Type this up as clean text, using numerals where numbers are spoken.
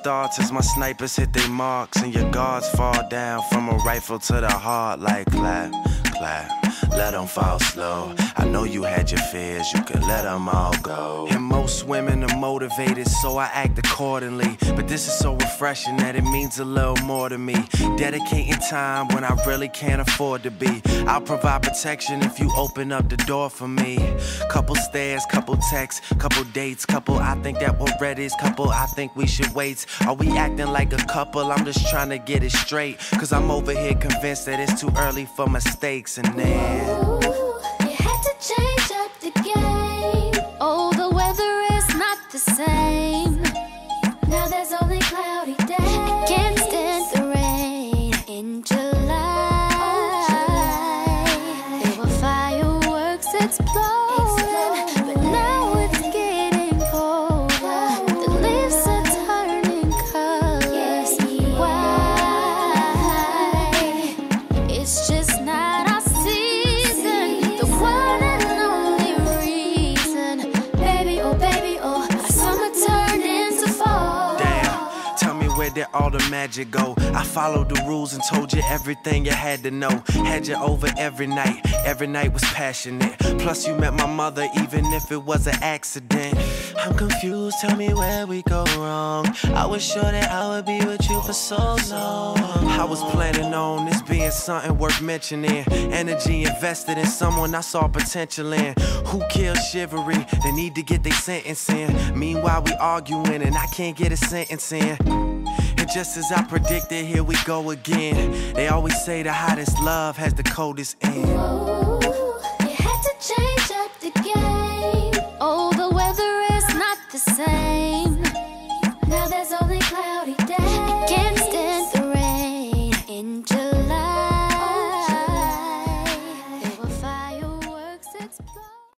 starts as my snipers hit their marks and your guards fall down from a rifle to the heart like clap, clap. Let them fall slow. I know you had your fears, you could let them all go. And most women are motivated, so I act accordingly. But this is so refreshing that it means a little more to me. Dedicating time when I really can't afford to be. I'll provide protection if you open up the door for me. Couple stares, couple texts, couple dates, couple I think that we're ready, couple I think we should wait. Are we acting like a couple? I'm just trying to get it straight. Cause I'm over here convinced that it's too early for mistakes. And then ooh, you had to change up the game. Oh, the weather is not the same. Now there's only cloudy days. I can't stand the rain in July. There were fireworks exploding, but now it's getting colder. The leaves are turning colors. Why? It's just not our season. The one and only reason. Baby, oh, our summer turned into fall. damn, tell me where did all the magic go? I followed the rules and told you everything you had to know. Had you over every night was passionate. Plus you met my mother even if it was an accident. I'm confused, tell me where we go wrong. I was sure that I would be with you for so long. I was planning on this being something worth mentioning. Energy invested in someone I saw potential in. Who killed chivalry? They need to get their sentence in. Meanwhile we arguing and I can't get a sentence in. And just as I predicted, here we go again. They always say the hottest love has the coldest end. Ooh, you had to change up the game.